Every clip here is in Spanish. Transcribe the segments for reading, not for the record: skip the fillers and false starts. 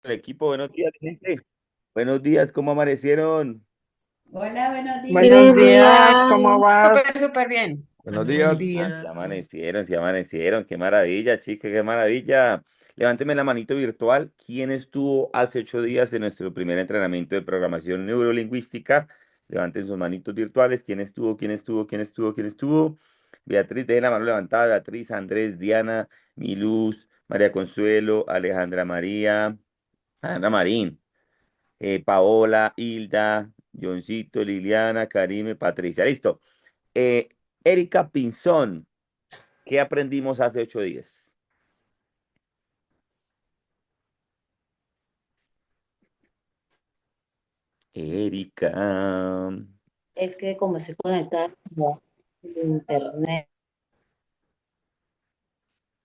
El equipo, buenos días, gente. Buenos días, ¿cómo amanecieron? Hola, buenos Buenos Buenos días, ¿cómo días. vas? Súper bien. Buenos buenos días. Sí días. amanecieron, sí amanecieron. Qué maravilla, chicas, qué maravilla. Levánteme la manito virtual. ¿Quién estuvo hace 8 días en nuestro primer entrenamiento de programación neurolingüística? Levanten sus manitos virtuales. ¿Quién estuvo? ¿Quién estuvo? ¿Quién estuvo? ¿Quién estuvo? Beatriz, dejen la mano levantada. Beatriz, Andrés, Diana, Miluz, María Consuelo, Alejandra María, Ana Marín. Paola, Hilda, Johncito, Liliana, Karime, Patricia. Listo. Eh, Erika Pinzón, ¿qué aprendimos hace 8 días? Erika. Es que como estoy conectada como el internet,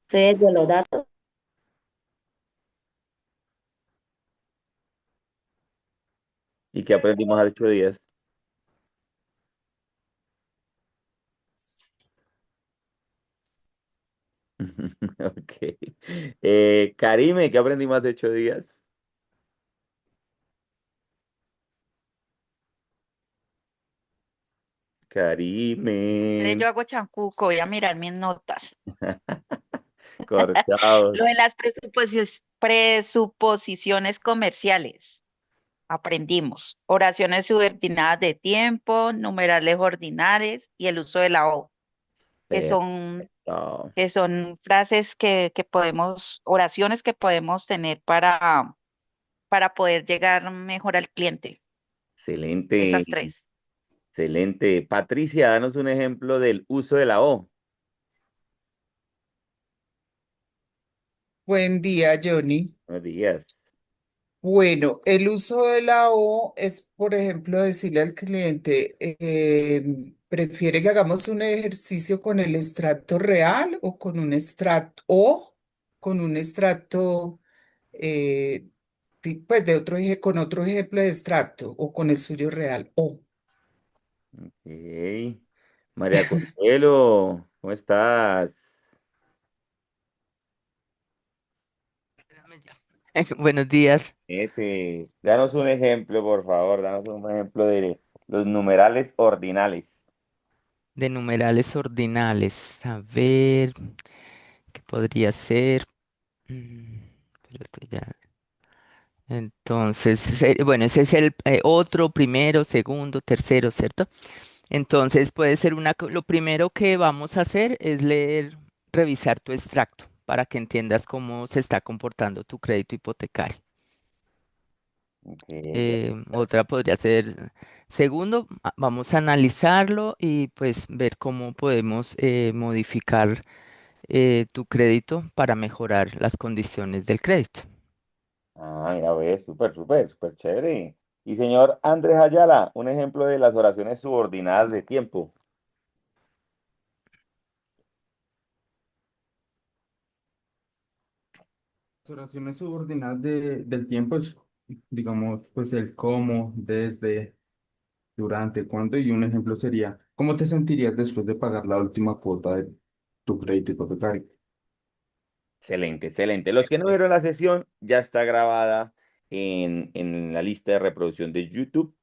estoy desde los datos. ¿Y qué aprendimos hace 8 días? Ok. Karime, ¿qué aprendimos hace 8 días? Karime. Yo hago chancuco, voy a mirar mis notas. Lo de Cortados. las presuposiciones comerciales. Aprendimos. Oraciones subordinadas de tiempo, numerales ordinales y el uso de la O, que son, Perfecto. que son frases que podemos, oraciones que podemos tener para poder llegar mejor al cliente. Excelente. Esas tres. Excelente. Patricia, danos un ejemplo del uso de la O. Buen día, Johnny. Buenos días. Bueno, el uso de la O es, por ejemplo, decirle al cliente, ¿prefiere que hagamos un ejercicio con el extracto real o con un extracto eh, pues de con otro ejemplo de extracto o con el suyo real? O. Ok. María Consuelo, ¿cómo estás? Espérame ya. Buenos días. Danos un ejemplo, por favor, danos un ejemplo de los numerales ordinales. De numerales ordinales. A ver, ¿qué podría ser? Mm, espérate ya. Entonces, bueno, ese es el otro, primero, segundo, tercero, ¿cierto? Entonces puede ser lo primero que vamos a hacer es leer, revisar tu extracto para que entiendas cómo se está comportando tu crédito hipotecario. Ok, Otra podría ser, segundo, vamos a analizarlo y pues ver cómo podemos modificar tu crédito para mejorar las condiciones del crédito. mira, ve, súper, súper, súper chévere. Y señor Andrés Ayala, un ejemplo de las oraciones subordinadas de tiempo. Las oraciones subordinadas del tiempo es, digamos, pues el cómo, desde, durante, cuándo, y un ejemplo sería, ¿cómo te sentirías después de pagar la última cuota de tu crédito hipotecario? Excelente, excelente. Los que no vieron la sesión, ya está grabada en la lista de reproducción de YouTube.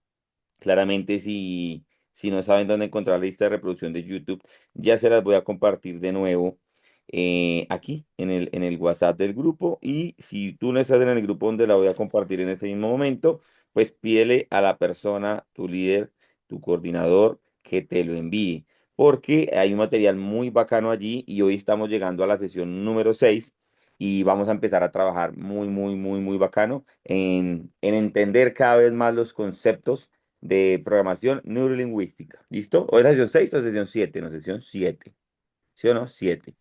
Claramente, si no saben dónde encontrar la lista de reproducción de YouTube, ya se las voy a compartir de nuevo aquí en el WhatsApp del grupo. Y si tú no estás en el grupo donde la voy a compartir en este mismo momento, pues pídele a la persona, tu líder, tu coordinador, que te lo envíe. Porque hay un material muy bacano allí y hoy estamos llegando a la sesión número 6 y vamos a empezar a trabajar muy, muy, muy, muy bacano en entender cada vez más los conceptos de programación neurolingüística. ¿Listo? ¿O es la sesión 6 o sesión 7? No, sesión 7. ¿Sí o no? 7.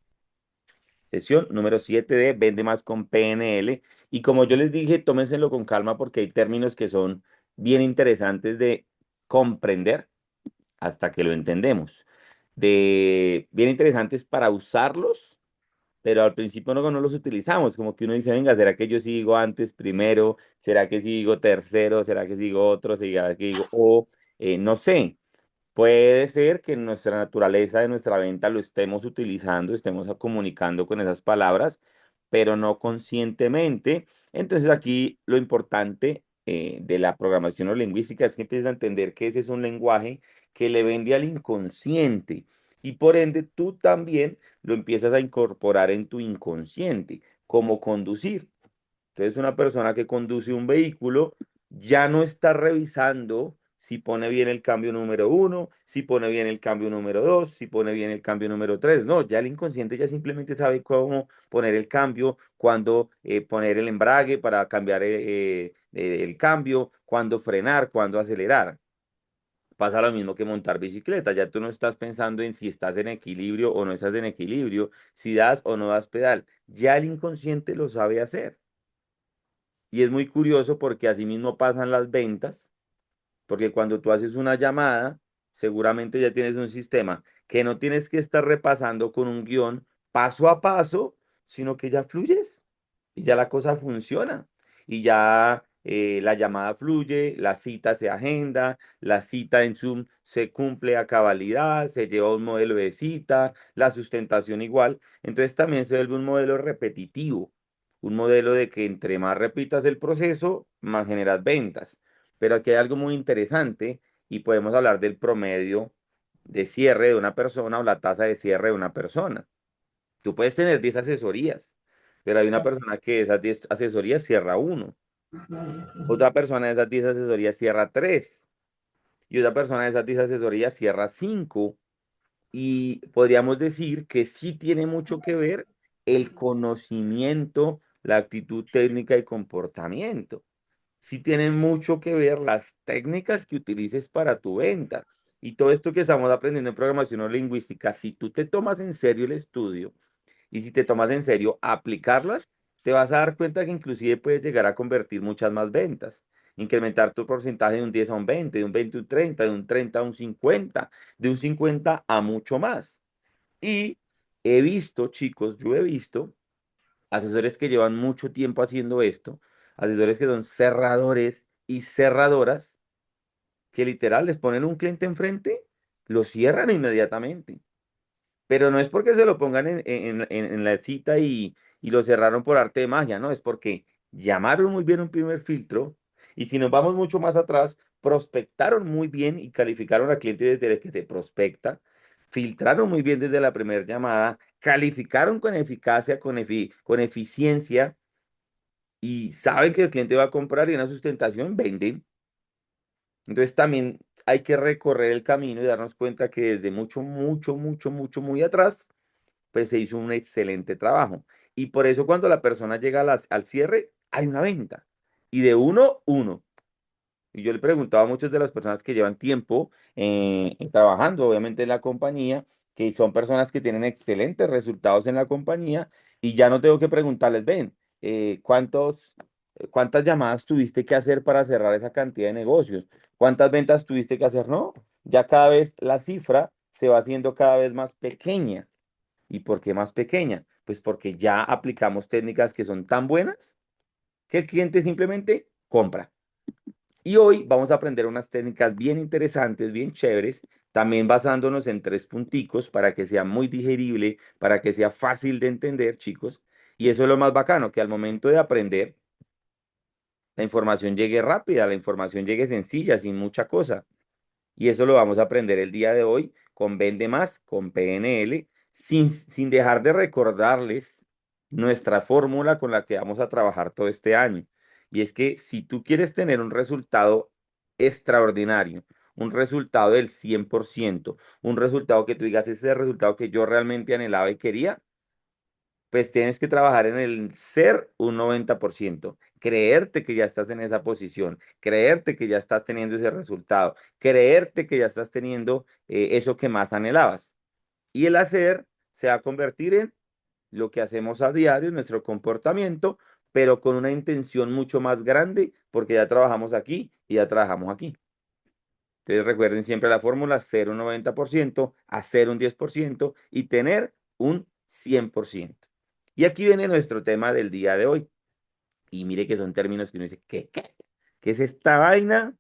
Sesión número 7 de Vende Más con PNL. Y como yo les dije, tómenselo con calma porque hay términos que son bien interesantes de comprender hasta que lo entendemos. Bien interesantes para usarlos, pero al principio no los utilizamos, como que uno dice, venga, ¿será que yo sí digo antes, primero? ¿Será que sí digo tercero? ¿Será que sí digo otro? ¿Será que digo o? No sé. Puede ser que en nuestra naturaleza de nuestra venta lo estemos utilizando, estemos comunicando con esas palabras, pero no conscientemente. Entonces aquí lo importante de la programación o lingüística es que empieces a entender que ese es un lenguaje que le vende al inconsciente y por ende tú también lo empiezas a incorporar en tu inconsciente, como conducir. Entonces, una persona que conduce un vehículo ya no está revisando si pone bien el cambio número uno, si pone bien el cambio número dos, si pone bien el cambio número tres. No, ya el inconsciente ya simplemente sabe cómo poner el cambio, cuándo poner el embrague para cambiar el cambio, cuándo frenar, cuándo acelerar. Pasa lo mismo que montar bicicleta. Ya tú no estás pensando en si estás en equilibrio o no estás en equilibrio, si das o no das pedal. Ya el inconsciente lo sabe hacer. Y es muy curioso porque así mismo pasan las ventas, porque cuando tú haces una llamada, seguramente ya tienes un sistema que no tienes que estar repasando con un guión paso a paso, sino que ya fluyes y ya la cosa funciona. Y ya la llamada fluye, la cita se agenda, la cita en Zoom se cumple a cabalidad, se lleva un modelo de cita, la sustentación igual. Entonces también se vuelve un modelo repetitivo, un modelo de que entre más repitas el proceso, más generas ventas. Pero aquí hay algo muy interesante y podemos hablar del promedio de cierre de una persona o la tasa de cierre de una persona. Tú puedes tener 10 asesorías, pero hay una persona que de esas 10 asesorías cierra uno, otra persona de esas 10 asesorías cierra tres y otra persona de esas 10 asesorías cierra cinco. Y podríamos decir que sí tiene mucho que ver el conocimiento, la actitud técnica y comportamiento. Sí tienen mucho que ver las técnicas que utilices para tu venta. Y todo esto que estamos aprendiendo en programación o lingüística, si tú te tomas en serio el estudio y si te tomas en serio aplicarlas, te vas a dar cuenta que inclusive puedes llegar a convertir muchas más ventas. Incrementar tu porcentaje de un 10 a un 20, de un 20 a un 30, de un 30 a un 50, de un 50 a mucho más. Y he visto, chicos, yo he visto asesores que llevan mucho tiempo haciendo esto, asesores que son cerradores y cerradoras, que literal les ponen un cliente enfrente, lo cierran inmediatamente. Pero no es porque se lo pongan en la cita y lo cerraron por arte de magia, no, es porque llamaron muy bien un primer filtro y si nos vamos mucho más atrás, prospectaron muy bien y calificaron al cliente desde el que se prospecta, filtraron muy bien desde la primera llamada, calificaron con eficacia, con eficiencia y saben que el cliente va a comprar y una sustentación venden. Entonces también hay que recorrer el camino y darnos cuenta que desde muy atrás pues se hizo un excelente trabajo. Y por eso cuando la persona llega al cierre, hay una venta. Y de uno, uno. Y yo le preguntaba a muchas de las personas que llevan tiempo trabajando, obviamente, en la compañía, que son personas que tienen excelentes resultados en la compañía, y ya no tengo que preguntarles, ven, ¿cuántas llamadas tuviste que hacer para cerrar esa cantidad de negocios? ¿Cuántas ventas tuviste que hacer? No, ya cada vez la cifra se va haciendo cada vez más pequeña. ¿Y por qué más pequeña? Pues porque ya aplicamos técnicas que son tan buenas que el cliente simplemente compra. Y hoy vamos a aprender unas técnicas bien interesantes, bien chéveres, también basándonos en tres punticos para que sea muy digerible, para que sea fácil de entender, chicos. Y eso es lo más bacano, que al momento de aprender, la información llegue rápida, la información llegue sencilla, sin mucha cosa. Y eso lo vamos a aprender el día de hoy con Vende Más, con PNL, sin dejar de recordarles nuestra fórmula con la que vamos a trabajar todo este año. Y es que si tú quieres tener un resultado extraordinario, un resultado del 100%, un resultado que tú digas, ese es el resultado que yo realmente anhelaba y quería, pues tienes que trabajar en el ser un 90%, creerte que ya estás en esa posición, creerte que ya estás teniendo ese resultado, creerte que ya estás teniendo eso que más anhelabas. Y el hacer se va a convertir en lo que hacemos a diario, nuestro comportamiento, pero con una intención mucho más grande porque ya trabajamos aquí y ya trabajamos aquí. Entonces recuerden siempre la fórmula, ser un 90%, hacer un 10% y tener un 100%. Y aquí viene nuestro tema del día de hoy. Y mire que son términos que uno dice, ¿Qué es esta vaina?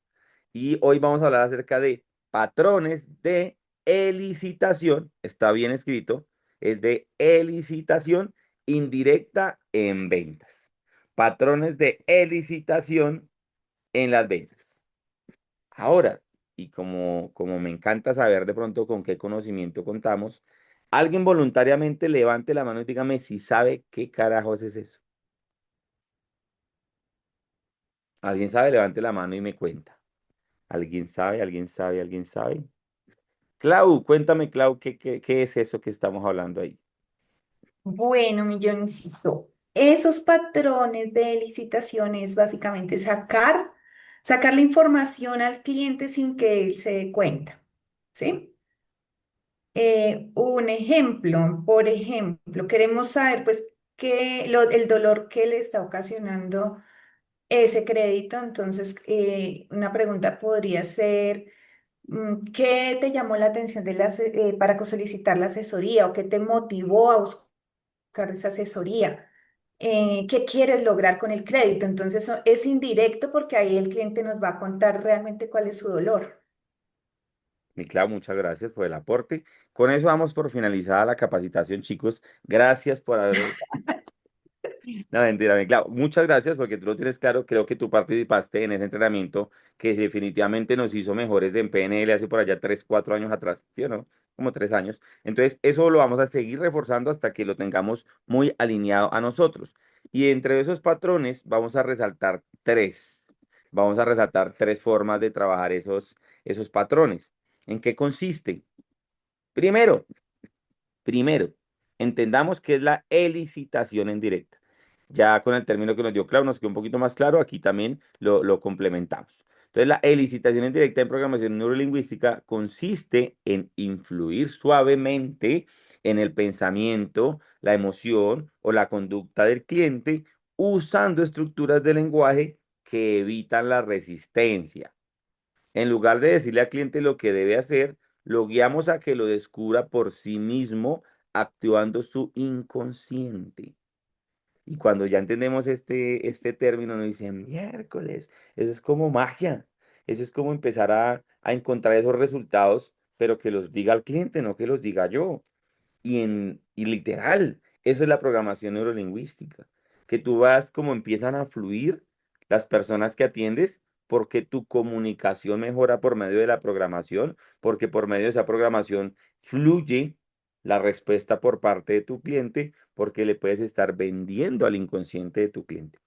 Y hoy vamos a hablar acerca de patrones de elicitación. Está bien escrito. Es de elicitación indirecta en ventas. patrones de elicitación en las ventas. Ahora, y como me encanta saber de pronto con qué conocimiento contamos, alguien voluntariamente levante la mano y dígame si sabe qué carajos es eso. ¿Alguien sabe? Levante la mano y me cuenta. ¿Alguien sabe? ¿Alguien sabe? ¿Alguien sabe? Clau, cuéntame, Clau, ¿qué es eso que estamos hablando ahí? Bueno, milloncito, esos patrones de licitación es básicamente sacar la información al cliente sin que él se dé cuenta, ¿sí? Un ejemplo, por ejemplo, queremos saber pues el dolor que le está ocasionando ese crédito. Entonces, una pregunta podría ser, ¿qué te llamó la atención para solicitar la asesoría o qué te motivó a buscar esa asesoría? ¿Qué quieres lograr con el crédito? Entonces, es indirecto porque ahí el cliente nos va a contar realmente cuál es su dolor. Mi Clau, muchas gracias por el aporte. Con eso damos por finalizada la capacitación, chicos. Gracias por haber. No, mentira, mi Clau. Muchas gracias porque tú lo tienes claro. Creo que tú participaste en ese entrenamiento que definitivamente nos hizo mejores en PNL hace por allá 3, 4 años atrás, ¿sí o no? Como 3 años. Entonces, eso lo vamos a seguir reforzando hasta que lo tengamos muy alineado a nosotros. Y entre esos patrones vamos a resaltar tres. Vamos a resaltar tres formas de trabajar esos patrones. ¿En qué consiste? Primero, Primero, entendamos qué es la elicitación en directa. Ya con el término que nos dio Clau, nos quedó un poquito más claro, aquí también lo complementamos. Entonces, la elicitación en directa en programación neurolingüística consiste en influir suavemente en el pensamiento, la emoción o la conducta del cliente usando estructuras de lenguaje que evitan la resistencia. En lugar de decirle al cliente lo que debe hacer, lo guiamos a que lo descubra por sí mismo, activando su inconsciente. Y cuando ya entendemos este término, nos dicen, miércoles, eso es como magia. Eso es como empezar a encontrar esos resultados, pero que los diga el cliente, no que los diga yo. Y literal, eso es la programación neurolingüística, que tú vas como empiezan a fluir las personas que atiendes porque tu comunicación mejora por medio de la programación, porque por medio de esa programación fluye la respuesta por parte de tu cliente, porque le puedes estar vendiendo al inconsciente de tu cliente.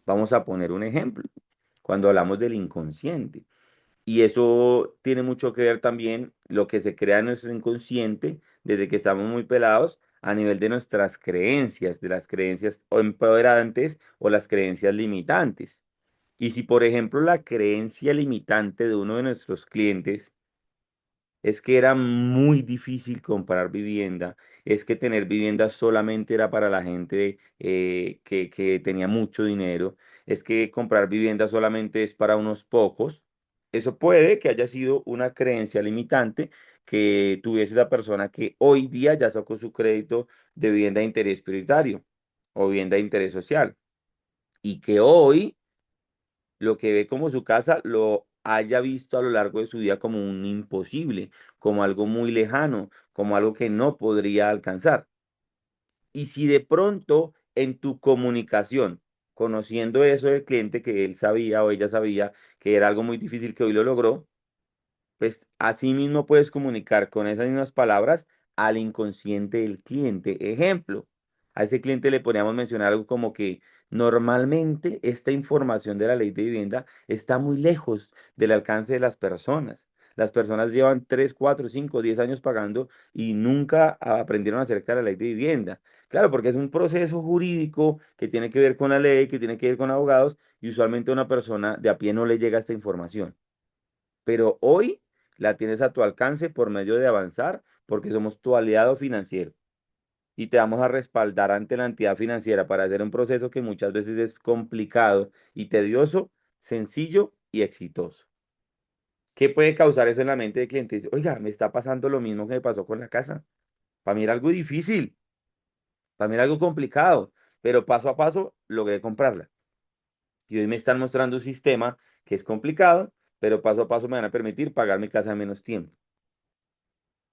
Vamos a poner un ejemplo. Cuando hablamos del inconsciente. Y eso tiene mucho que ver también lo que se crea en nuestro inconsciente desde que estamos muy pelados a nivel de nuestras creencias, de las creencias o empoderantes o las creencias limitantes. Y si, por ejemplo, la creencia limitante de uno de nuestros clientes es que era muy difícil comprar vivienda, es que tener vivienda solamente era para la gente que tenía mucho dinero, es que comprar vivienda solamente es para unos pocos. Eso puede que haya sido una creencia limitante que tuviese esa persona que hoy día ya sacó su crédito de vivienda de interés prioritario o vivienda de interés social y que hoy lo que ve como su casa lo haya visto a lo largo de su vida como un imposible, como algo muy lejano, como algo que no podría alcanzar. Y si de pronto en tu comunicación, conociendo eso del cliente que él sabía o ella sabía que era algo muy difícil que hoy lo logró, pues así mismo puedes comunicar con esas mismas palabras al inconsciente del cliente. Ejemplo, a ese cliente le podríamos mencionar algo como que normalmente esta información de la ley de vivienda está muy lejos del alcance de las personas. Las personas llevan 3, 4, 5, 10 años pagando y nunca aprendieron acerca de la ley de vivienda. Claro, porque es un proceso jurídico que tiene que ver con la ley, que tiene que ver con abogados y usualmente a una persona de a pie no le llega esta información, pero hoy la tienes a tu alcance por medio de avanzar, porque somos tu aliado financiero y te vamos a respaldar ante la entidad financiera para hacer un proceso que muchas veces es complicado y tedioso, sencillo y exitoso. ¿Qué puede causar eso en la mente del cliente? Dice, oiga, me está pasando lo mismo que me pasó con la casa. Para mí era algo difícil, para mí era algo complicado, pero paso a paso logré comprarla. Y hoy me están mostrando un sistema que es complicado, pero paso a paso me van a permitir pagar mi casa en menos tiempo.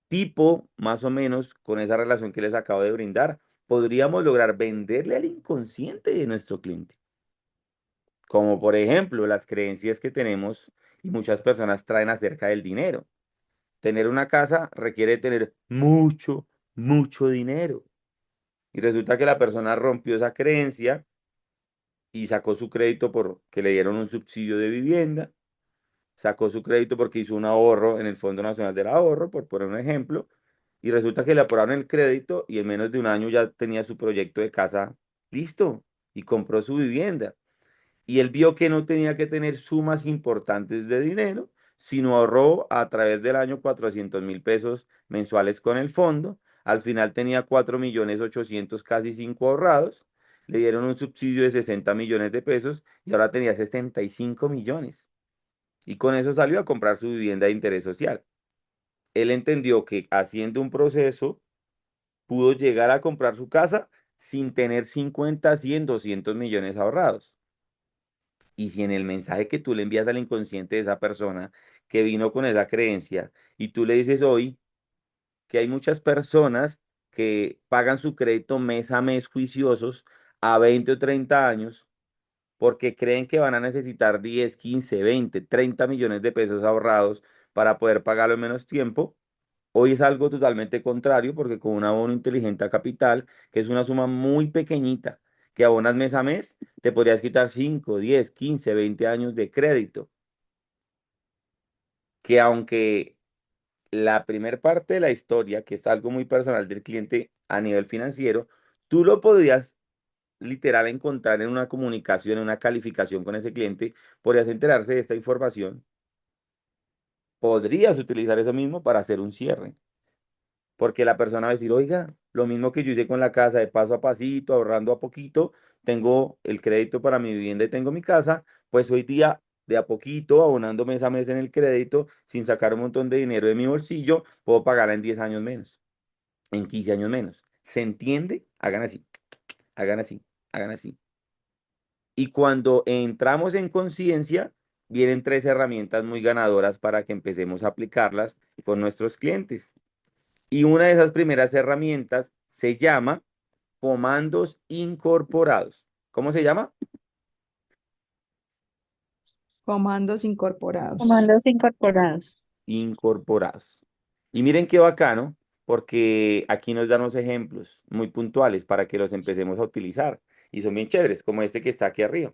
Tipo, más o menos, con esa relación que les acabo de brindar, podríamos lograr venderle al inconsciente de nuestro cliente. Como por ejemplo las creencias que tenemos y muchas personas traen acerca del dinero. Tener una casa requiere tener mucho, mucho dinero. Y resulta que la persona rompió esa creencia y sacó su crédito porque le dieron un subsidio de vivienda, sacó su crédito porque hizo un ahorro en el Fondo Nacional del Ahorro, por poner un ejemplo, y resulta que le aprobaron el crédito y en menos de un año ya tenía su proyecto de casa listo y compró su vivienda. Y él vio que no tenía que tener sumas importantes de dinero, sino ahorró a través del año 400.000 pesos mensuales con el fondo. Al final tenía 4.800.000, casi 5 ahorrados. Le dieron un subsidio de 60 millones de pesos y ahora tenía 65 millones. Y con eso salió a comprar su vivienda de interés social. Él entendió que haciendo un proceso pudo llegar a comprar su casa sin tener 50, 100, 200 millones ahorrados. Y si en el mensaje que tú le envías al inconsciente de esa persona que vino con esa creencia y tú le dices hoy que hay muchas personas que pagan su crédito mes a mes juiciosos a 20 o 30 años porque creen que van a necesitar 10, 15, 20, 30 millones de pesos ahorrados para poder pagarlo en menos tiempo. Hoy es algo totalmente contrario porque con un abono inteligente a capital, que es una suma muy pequeñita, que abonas mes a mes, te podrías quitar 5, 10, 15, 20 años de crédito. Que aunque la primer parte de la historia, que es algo muy personal del cliente a nivel financiero, tú lo podrías literal encontrar en una comunicación, en una calificación con ese cliente, podrías enterarse de esta información, podrías utilizar eso mismo para hacer un cierre. Porque la persona va a decir, oiga, lo mismo que yo hice con la casa, de paso a pasito, ahorrando a poquito, tengo el crédito para mi vivienda y tengo mi casa, pues hoy día de a poquito, abonando mes a mes en el crédito, sin sacar un montón de dinero de mi bolsillo, puedo pagarla en 10 años menos, en 15 años menos. ¿Se entiende? Hagan así, hagan así, hagan así. Y cuando entramos en conciencia, vienen 3 herramientas muy ganadoras para que empecemos a aplicarlas con nuestros clientes. Y una de esas primeras herramientas se llama comandos incorporados. ¿Cómo se llama? Comandos incorporados. Comandos incorporados. Incorporados. Y miren qué bacano, porque aquí nos dan los ejemplos muy puntuales para que los empecemos a utilizar. Y son bien chéveres, como este que está aquí arriba.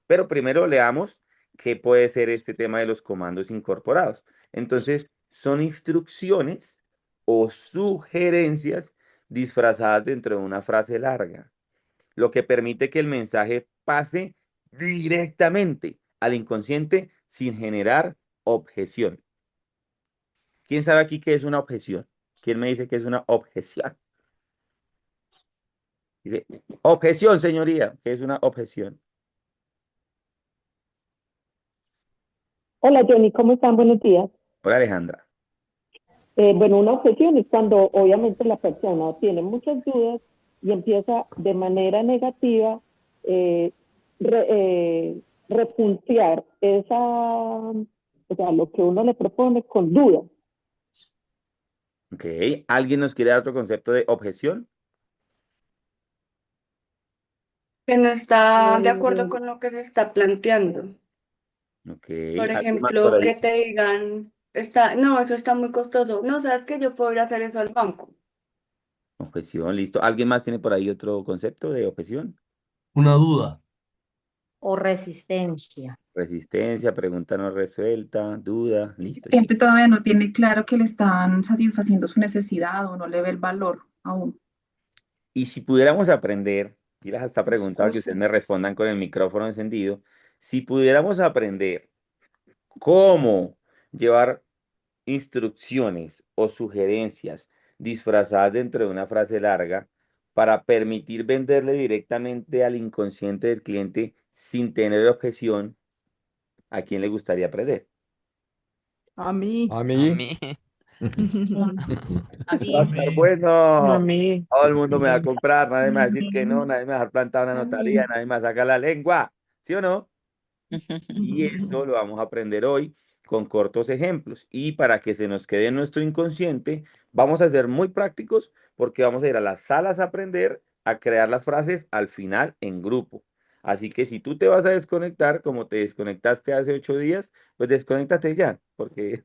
Pero primero leamos qué puede ser este tema de los comandos incorporados. Entonces, son instrucciones o sugerencias disfrazadas dentro de una frase larga, lo que permite que el mensaje pase directamente al inconsciente sin generar objeción. ¿Quién sabe aquí qué es una objeción? ¿Quién me dice que es una objeción? Dice, objeción, señoría, ¿qué es una objeción? Hola Johnny, ¿cómo están? Buenos días. Hola, Alejandra. Bueno, una objeción es cuando obviamente la persona tiene muchas dudas y empieza de manera negativa repunciar o sea, lo que uno le propone con dudas. Ok, ¿alguien nos quiere dar otro concepto de objeción? Que no está de acuerdo Eh, con lo que se está planteando. Ok, Por ¿alguien más por ejemplo, ahí? que te digan, no, eso está muy costoso. No, sabes que yo puedo ir a hacer eso al banco. Objeción, listo. ¿Alguien más tiene por ahí otro concepto de objeción? Una duda. O resistencia. Resistencia, pregunta no resuelta, duda, listo, Gente chicos. todavía no tiene claro que le están satisfaciendo su necesidad o no le ve el valor aún. Y si pudiéramos aprender, y les hasta Las preguntado que ustedes me cosas. respondan con el micrófono encendido, si pudiéramos aprender cómo llevar instrucciones o sugerencias disfrazadas dentro de una frase larga para permitir venderle directamente al inconsciente del cliente sin tener objeción, ¿a quién le gustaría aprender? A mí. A A mí. mí. A Eso va a mí, estar mí. a bueno. mí, Todo el mundo me va a comprar, nadie me va a decir que no, nadie me va a dejar plantar una A notaría, mí. nadie me va a sacar la lengua, ¿sí o no? Y eso lo vamos a aprender hoy con cortos ejemplos. Y para que se nos quede en nuestro inconsciente, vamos a ser muy prácticos porque vamos a ir a las salas a aprender a crear las frases al final en grupo. Así que si tú te vas a desconectar, como te desconectaste hace 8 días, pues desconéctate ya, porque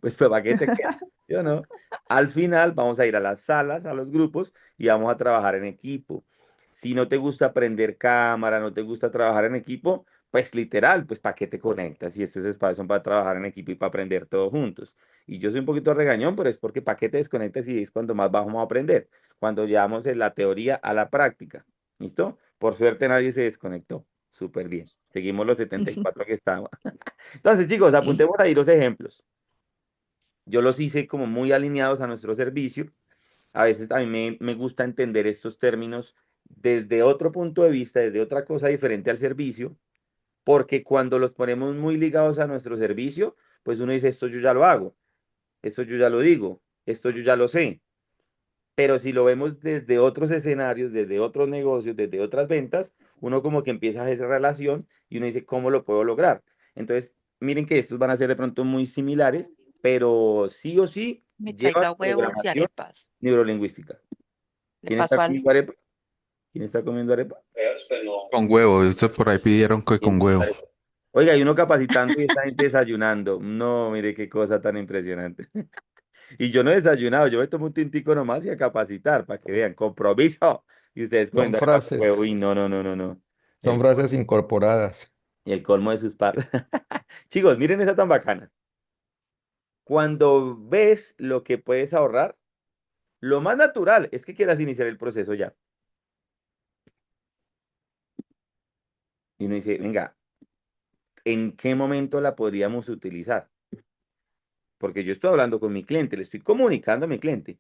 pues ¿para qué te quedas? ¿Yo no? Al final vamos a ir a las salas, a los grupos y vamos a trabajar en equipo. Si no te gusta aprender cámara, no te gusta trabajar en equipo, pues literal, pues ¿para qué te conectas? Y estos espacios son para trabajar en equipo y para aprender todos juntos. Y yo soy un poquito regañón, pero es porque ¿para qué te desconectas y es cuando más vamos a aprender? Cuando llevamos la teoría a la práctica. ¿Listo? Por suerte nadie se desconectó. Súper bien. Seguimos los 74 que estaban. Entonces, chicos, apuntemos ahí los ejemplos. Yo los hice como muy alineados a nuestro servicio. A veces a mí me gusta entender estos términos desde otro punto de vista, desde otra cosa diferente al servicio, porque cuando los ponemos muy ligados a nuestro servicio, pues uno dice, esto yo ya lo hago, esto yo ya lo digo, esto yo ya lo sé. Pero si lo vemos desde otros escenarios, desde otros negocios, desde otras ventas, uno como que empieza a hacer relación y uno dice, ¿cómo lo puedo lograr? Entonces, miren que estos van a ser de pronto muy similares, pero sí o sí Me llevan traiga huevos y programación arepas. neurolingüística. ¿Le ¿Quién está pasó comiendo algo? arepa? ¿Quién está comiendo arepa? Con huevo, eso por ahí pidieron que ¿Quién con comió huevo. arepa? Oiga, hay uno capacitando y esta gente desayunando. No, mire qué cosa tan impresionante. Y yo no he desayunado, yo me tomo un tintico nomás y a capacitar para que vean, compromiso. Y ustedes Son comiendo arepa con huevo. Y frases, no, no, no, no, no. son El, frases incorporadas. el colmo de sus padres. Chicos, miren esa tan bacana. Cuando ves lo que puedes ahorrar, lo más natural es que quieras iniciar el proceso ya. Y uno dice, venga, ¿en qué momento la podríamos utilizar? Porque yo estoy hablando con mi cliente, le estoy comunicando a mi cliente.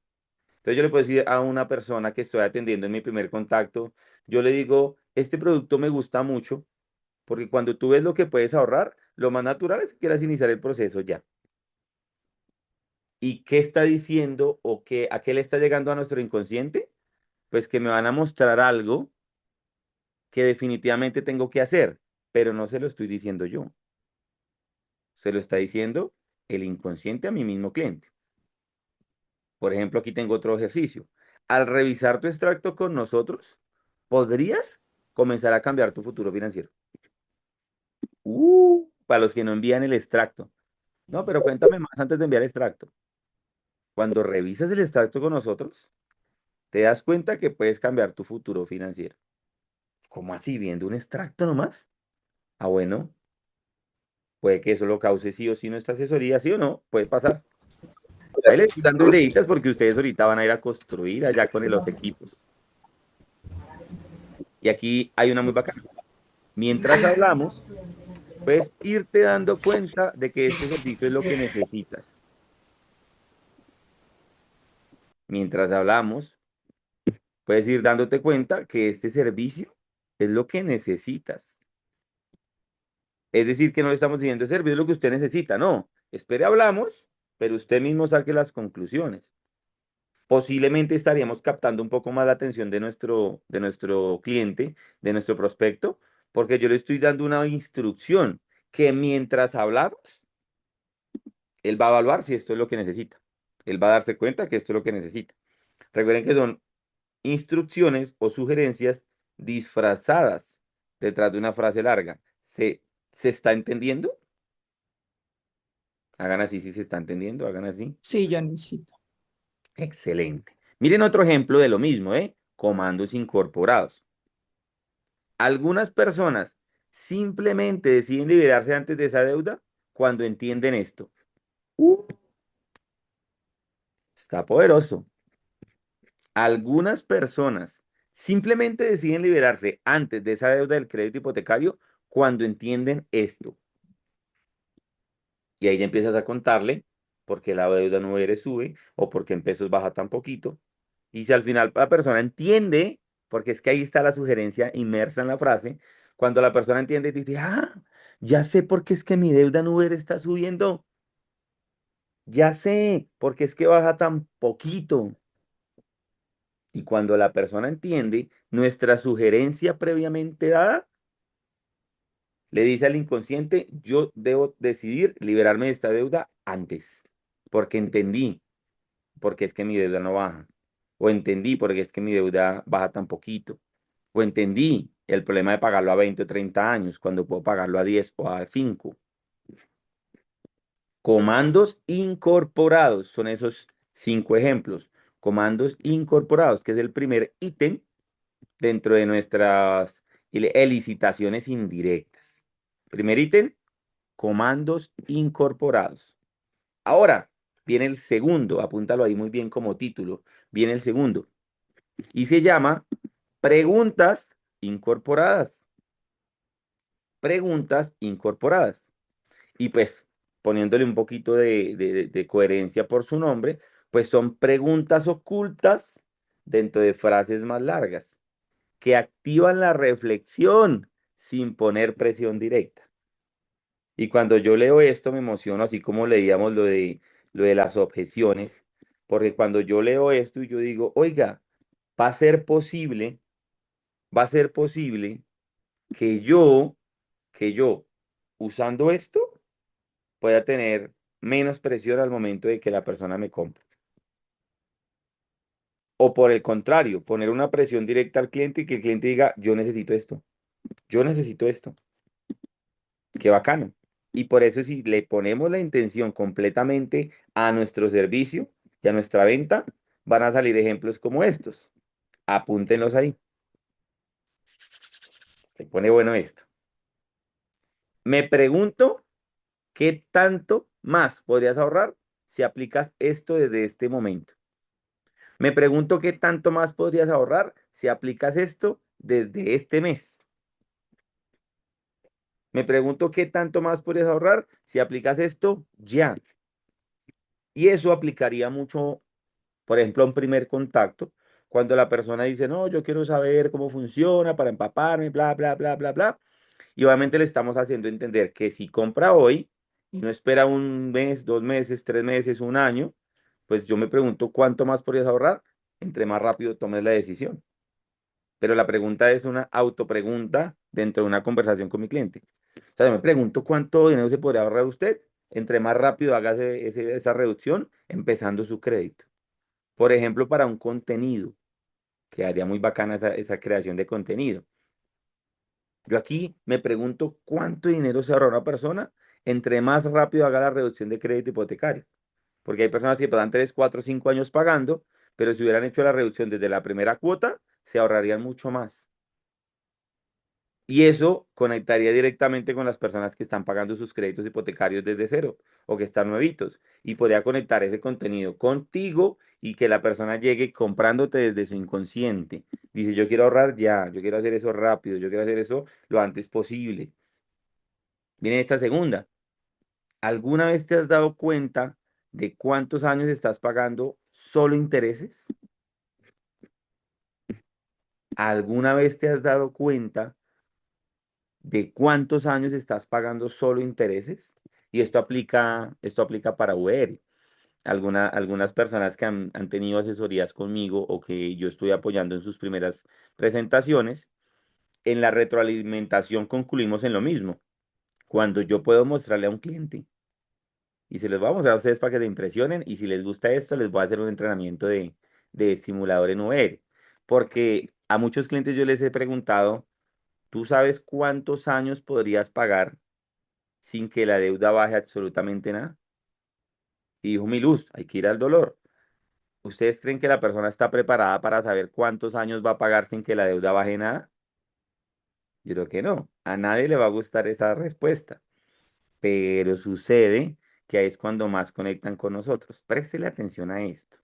Entonces yo le puedo decir a una persona que estoy atendiendo en mi primer contacto, yo le digo, este producto me gusta mucho, porque cuando tú ves lo que puedes ahorrar, lo más natural es que quieras iniciar el proceso ya. ¿Y qué está diciendo o qué, a qué le está llegando a nuestro inconsciente? Pues que me van a mostrar algo que definitivamente tengo que hacer, pero no se lo estoy diciendo yo. Se lo está diciendo el inconsciente a mi mismo cliente. Por ejemplo, aquí tengo otro ejercicio. Al revisar tu extracto con nosotros, podrías comenzar a cambiar tu futuro financiero. Para los que no envían el extracto. No, pero cuéntame más antes de enviar el extracto. Cuando revisas el extracto con nosotros, te das cuenta que puedes cambiar tu futuro financiero. ¿Cómo así? ¿Viendo un extracto nomás? Ah, bueno, puede que eso lo cause sí o sí nuestra asesoría, sí o no, puede pasar. Ahí les estoy dando ideitas porque ustedes ahorita van a ir a construir allá con los equipos. Y aquí hay una muy bacana. Mientras hablamos, puedes irte dando cuenta de que este servicio es lo que necesitas. Mientras hablamos, puedes ir dándote cuenta que este servicio es lo que necesitas. Es decir, que no le estamos diciendo el servicio es lo que usted necesita, no. Espere, hablamos, pero usted mismo saque las conclusiones. Posiblemente estaríamos captando un poco más la atención de nuestro cliente, de nuestro prospecto, porque yo le estoy dando una instrucción que mientras hablamos, él va a evaluar si esto es lo que necesita. Él va a darse cuenta que esto es lo que necesita. Recuerden que son instrucciones o sugerencias disfrazadas detrás de una frase larga. ¿Se está entendiendo? Hagan así si se está entendiendo, hagan así. Sí, yo necesito. Excelente. Miren otro ejemplo de lo mismo, ¿eh? Comandos incorporados. Algunas personas simplemente deciden liberarse antes de esa deuda cuando entienden esto. Está poderoso. Algunas personas simplemente deciden liberarse antes de esa deuda del crédito hipotecario cuando entienden esto. Y ahí ya empiezas a contarle por qué la deuda no eres sube o por qué en pesos baja tan poquito. Y si al final la persona entiende, porque es que ahí está la sugerencia inmersa en la frase, cuando la persona entiende y dice, ah, ya sé por qué es que mi deuda en Uber está subiendo. Ya sé, porque es que baja tan poquito. Y cuando la persona entiende nuestra sugerencia previamente dada, le dice al inconsciente, yo debo decidir liberarme de esta deuda antes, porque entendí, porque es que mi deuda no baja. O entendí porque es que mi deuda baja tan poquito. O entendí el problema de pagarlo a 20 o 30 años cuando puedo pagarlo a 10 o a 5. Comandos incorporados son esos 5 ejemplos. Comandos incorporados, que es el primer ítem dentro de nuestras elicitaciones indirectas. Primer ítem, comandos incorporados. Ahora, viene el segundo, apúntalo ahí muy bien como título. Viene el segundo y se llama preguntas incorporadas. Preguntas incorporadas. Y pues poniéndole un poquito de coherencia por su nombre, pues son preguntas ocultas dentro de frases más largas que activan la reflexión sin poner presión directa. Y cuando yo leo esto me emociono, así como leíamos lo de las objeciones, porque cuando yo leo esto y yo digo, oiga, va a ser posible, va a ser posible que yo, usando esto, pueda tener menos presión al momento de que la persona me compre. O por el contrario, poner una presión directa al cliente y que el cliente diga, yo necesito esto. Qué bacano. Y por eso si le ponemos la intención completamente a nuestro servicio y a nuestra venta, van a salir ejemplos como estos. Apúntenlos ahí. Se pone bueno esto. Me pregunto qué tanto más podrías ahorrar si aplicas esto desde este momento. Me pregunto qué tanto más podrías ahorrar si aplicas esto desde este mes. Me pregunto qué tanto más podrías ahorrar si aplicas esto ya. Y eso aplicaría mucho, por ejemplo, a un primer contacto, cuando la persona dice, no, yo quiero saber cómo funciona para empaparme, bla, bla, bla, bla, bla. Y obviamente le estamos haciendo entender que si compra hoy y no espera un mes, 2 meses, 3 meses, un año, pues yo me pregunto cuánto más podrías ahorrar entre más rápido tomes la decisión. Pero la pregunta es una autopregunta dentro de una conversación con mi cliente. O sea, yo me pregunto cuánto dinero se podría ahorrar usted entre más rápido haga esa reducción empezando su crédito. Por ejemplo, para un contenido, que haría muy bacana esa creación de contenido. Yo aquí me pregunto cuánto dinero se ahorra una persona entre más rápido haga la reducción de crédito hipotecario. Porque hay personas que pasan 3, 4, 5 años pagando, pero si hubieran hecho la reducción desde la primera cuota, se ahorrarían mucho más. Y eso conectaría directamente con las personas que están pagando sus créditos hipotecarios desde cero o que están nuevitos. Y podría conectar ese contenido contigo y que la persona llegue comprándote desde su inconsciente. Dice, yo quiero ahorrar ya, yo quiero hacer eso rápido, yo quiero hacer eso lo antes posible. Viene esta segunda. ¿Alguna vez te has dado cuenta de cuántos años estás pagando solo intereses? ¿Alguna vez te has dado cuenta de cuántos años estás pagando solo intereses? Y esto aplica para UR. Algunas personas que han tenido asesorías conmigo o que yo estoy apoyando en sus primeras presentaciones, en la retroalimentación concluimos en lo mismo. Cuando yo puedo mostrarle a un cliente, y se los voy a mostrar a ustedes para que se impresionen, y si les gusta esto, les voy a hacer un entrenamiento de simulador en UR. Porque a muchos clientes yo les he preguntado, ¿tú sabes cuántos años podrías pagar sin que la deuda baje absolutamente nada? Y dijo, mi luz, hay que ir al dolor. ¿Ustedes creen que la persona está preparada para saber cuántos años va a pagar sin que la deuda baje nada? Yo creo que no. A nadie le va a gustar esa respuesta. Pero sucede que ahí es cuando más conectan con nosotros. Préstele atención a esto.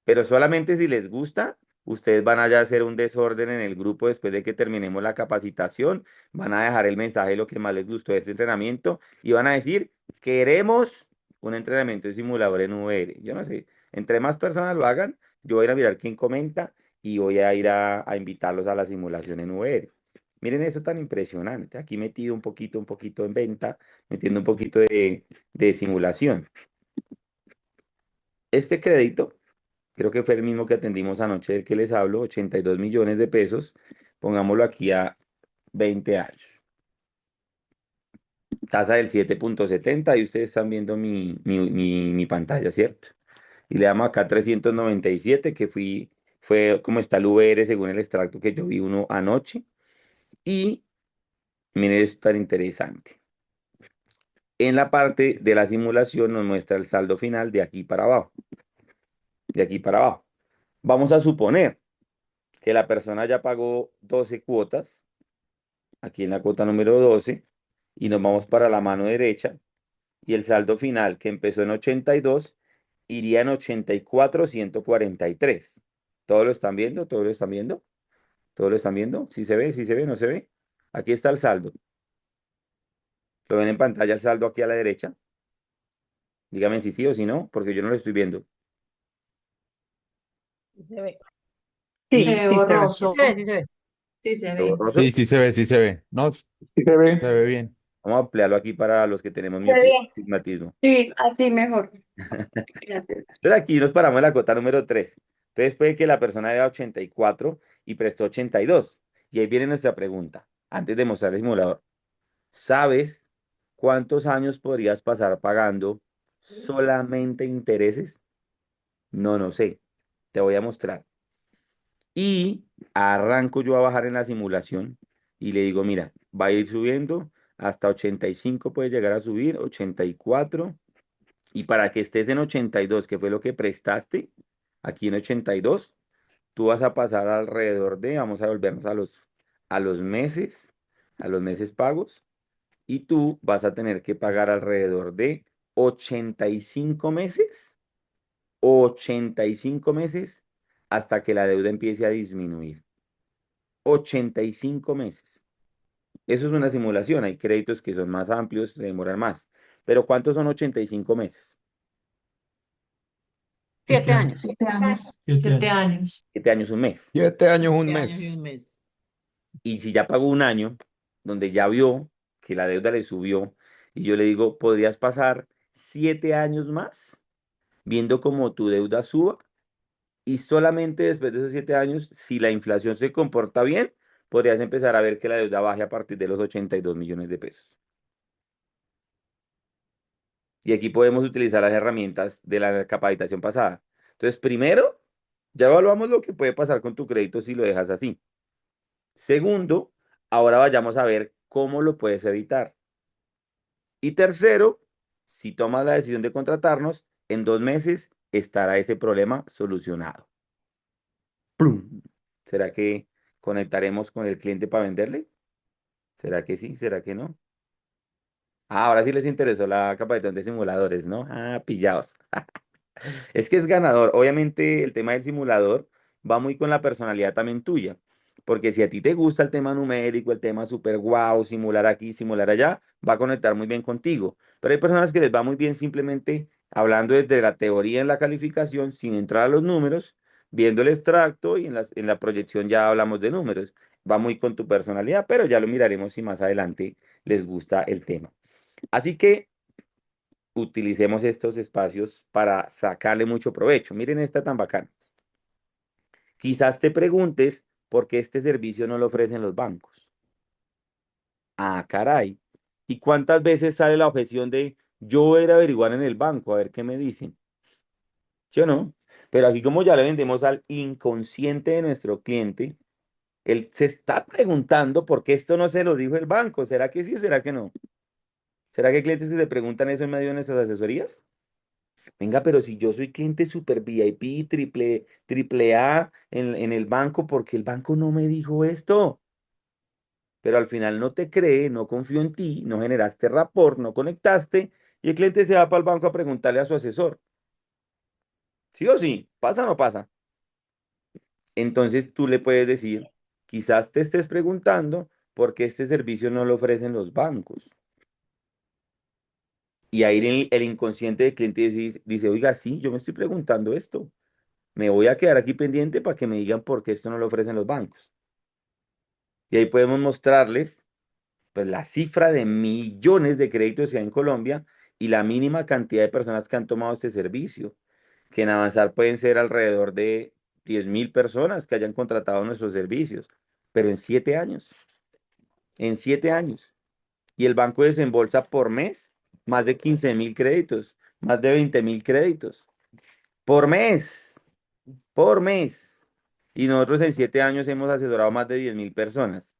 Pero solamente si les gusta, ustedes van a ya hacer un desorden en el grupo después de que terminemos la capacitación, van a dejar el mensaje de lo que más les gustó de este entrenamiento y van a decir, queremos un entrenamiento de simulador en VR. Yo no sé, entre más personas lo hagan, yo voy a ir a mirar quién comenta y voy a ir a invitarlos a la simulación en VR. Miren eso tan impresionante. Aquí metido un poquito en venta, metiendo un poquito de simulación. Este crédito creo que fue el mismo que atendimos anoche del que les hablo, 82 millones de pesos. Pongámoslo aquí a 20 años. Tasa del 7,70 y ustedes están viendo mi pantalla, ¿cierto? y le damos acá 397, fue como está el VR según el extracto que yo vi uno anoche. Y miren esto tan interesante. En la parte de la simulación nos muestra el saldo final de aquí para abajo. De aquí para abajo. Vamos a suponer que la persona ya pagó 12 cuotas, aquí en la cuota número 12, y nos vamos para la mano derecha, y el saldo final que empezó en 82 iría en 84,143. ¿Todos lo están viendo? ¿Todos lo están viendo? ¿Todos lo están viendo? ¿Sí se ve? ¿Sí se ve? ¿No se ve? Aquí está el saldo. ¿Lo ven en pantalla el saldo aquí a la derecha? Dígame si sí o si no, porque yo no lo estoy viendo. Sí se ve. Sí, Y Se ve sí se ve. borroso. Sí se ve. Sí se ¿lo ve. borroso? Sí, sí se ve, sí se ve. No, sí se ve bien. Vamos a ampliarlo aquí para los que tenemos Se ve miopía y bien. astigmatismo. Sí, así mejor. Gracias. Entonces aquí nos paramos en la cuota número 3. Entonces puede que la persona deba 84 y prestó 82. Y ahí viene nuestra pregunta, antes de mostrar el simulador. ¿Sabes cuántos años podrías pasar pagando solamente intereses? No, no sé. Te voy a mostrar. Y arranco yo a bajar en la simulación y le digo, mira, va a ir subiendo hasta 85, puede llegar a subir, 84. Y para que estés en 82, que fue lo que prestaste, aquí en 82, tú vas a pasar alrededor de, vamos a volvernos a los meses pagos, y tú vas a tener que pagar alrededor de 85 meses, 85 meses, hasta que la deuda empiece a disminuir. 85 meses. Eso es una simulación, hay créditos que son más amplios, se demoran más. Pero ¿cuántos son 85 meses? 7 años. 7 años. 7 años. 7 años, un mes. 7 años, un 7 años y mes. un mes. Y si ya pagó un año, donde ya vio que la deuda le subió, y yo le digo, ¿podrías pasar 7 años más viendo cómo tu deuda suba? Y solamente después de esos 7 años, si la inflación se comporta bien, podrías empezar a ver que la deuda baje a partir de los 82 millones de pesos. Y aquí podemos utilizar las herramientas de la capacitación pasada. Entonces, primero, ya evaluamos lo que puede pasar con tu crédito si lo dejas así. Segundo, ahora vayamos a ver cómo lo puedes evitar. Y tercero, si tomas la decisión de contratarnos, en 2 meses estará ese problema solucionado. ¡Plum! ¿Será que conectaremos con el cliente para venderle? ¿Será que sí? ¿Será que no? Ah, ahora sí les interesó la capacitación de simuladores, ¿no? Ah, pillados. Es que es ganador. Obviamente el tema del simulador va muy con la personalidad también tuya. Porque si a ti te gusta el tema numérico, el tema super guau, simular aquí, simular allá, va a conectar muy bien contigo. Pero hay personas que les va muy bien simplemente hablando desde la teoría en la calificación, sin entrar a los números, viendo el extracto y en la proyección ya hablamos de números. Va muy con tu personalidad, pero ya lo miraremos si más adelante les gusta el tema. Así que utilicemos estos espacios para sacarle mucho provecho. Miren esta tan bacana. Quizás te preguntes por qué este servicio no lo ofrecen los bancos. Ah, caray. ¿Y cuántas veces sale la objeción de yo voy a ir a averiguar en el banco a ver qué me dicen? ¿Sí o no? Pero aquí como ya le vendemos al inconsciente de nuestro cliente, él se está preguntando por qué esto no se lo dijo el banco. ¿Será que sí o será que no? ¿Será que hay clientes que se preguntan eso en medio de nuestras asesorías? Venga, pero si yo soy cliente super VIP, triple A en el banco, porque el banco no me dijo esto. Pero al final no te cree, no confió en ti, no generaste rapport, no conectaste, y el cliente se va para el banco a preguntarle a su asesor. ¿Sí o sí? ¿Pasa o no pasa? Entonces tú le puedes decir, quizás te estés preguntando por qué este servicio no lo ofrecen los bancos. Y ahí el inconsciente del cliente dice, oiga, sí, yo me estoy preguntando esto. Me voy a quedar aquí pendiente para que me digan por qué esto no lo ofrecen los bancos. Y ahí podemos mostrarles pues la cifra de millones de créditos que hay en Colombia y la mínima cantidad de personas que han tomado este servicio, que en Avanzar pueden ser alrededor de 10.000 personas que hayan contratado nuestros servicios, pero en 7 años. Y el banco desembolsa por mes más de 15.000 créditos, más de 20.000 créditos. por mes, por mes. Y nosotros en 7 años hemos asesorado más de 10.000 personas.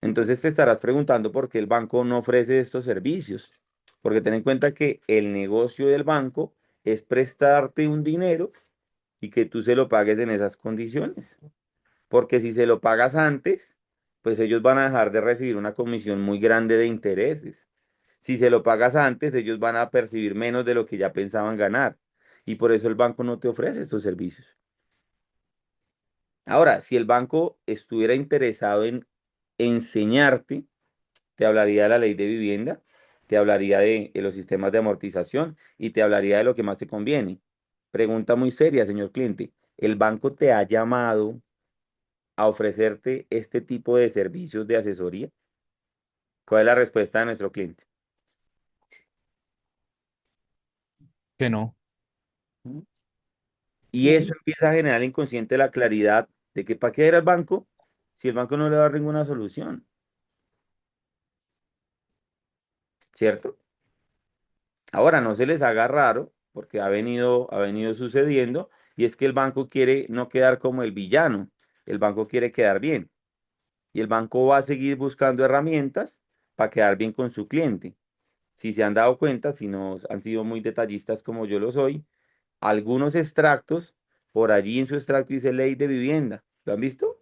Entonces te estarás preguntando por qué el banco no ofrece estos servicios. Porque ten en cuenta que el negocio del banco es prestarte un dinero y que tú se lo pagues en esas condiciones. Porque si se lo pagas antes, pues ellos van a dejar de recibir una comisión muy grande de intereses. Si se lo pagas antes, ellos van a percibir menos de lo que ya pensaban ganar. Y por eso el banco no te ofrece estos servicios. Ahora, si el banco estuviera interesado en enseñarte, te hablaría de la ley de vivienda, te hablaría de los sistemas de amortización y te hablaría de lo que más te conviene. Pregunta muy seria, señor cliente. ¿El banco te ha llamado a ofrecerte este tipo de servicios de asesoría? ¿Cuál es la respuesta de nuestro cliente? Que no. ¿Mm? Y eso empieza a generar inconsciente la claridad de que para qué era el banco si el banco no le da ninguna solución, ¿cierto? Ahora no se les haga raro porque ha venido sucediendo y es que el banco quiere no quedar como el villano, el banco quiere quedar bien y el banco va a seguir buscando herramientas para quedar bien con su cliente. Si se han dado cuenta, si no han sido muy detallistas como yo lo soy, algunos extractos, por allí en su extracto dice ley de vivienda. ¿Lo han visto?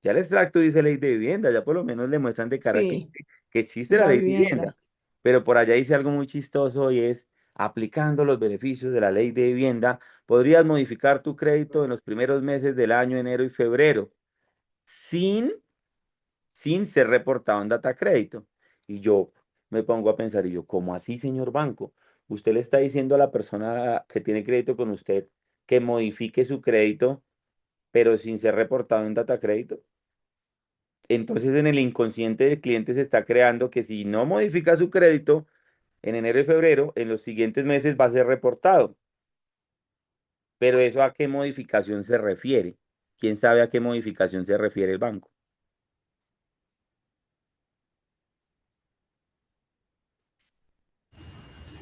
Ya el extracto dice ley de vivienda, ya por lo menos le muestran de cara Sí, que existe la la ley de vivienda. vivienda. Pero por allá dice algo muy chistoso y es, aplicando los beneficios de la ley de vivienda, podrías modificar tu crédito en los primeros meses del año, enero y febrero, sin, sin ser reportado en data crédito. Y yo me pongo a pensar, y yo, ¿cómo así, señor banco? Usted le está diciendo a la persona que tiene crédito con usted que modifique su crédito, pero sin ser reportado en data crédito. Entonces en el inconsciente del cliente se está creando que si no modifica su crédito en enero y febrero, en los siguientes meses va a ser reportado. Pero eso ¿a qué modificación se refiere? ¿Quién sabe a qué modificación se refiere el banco?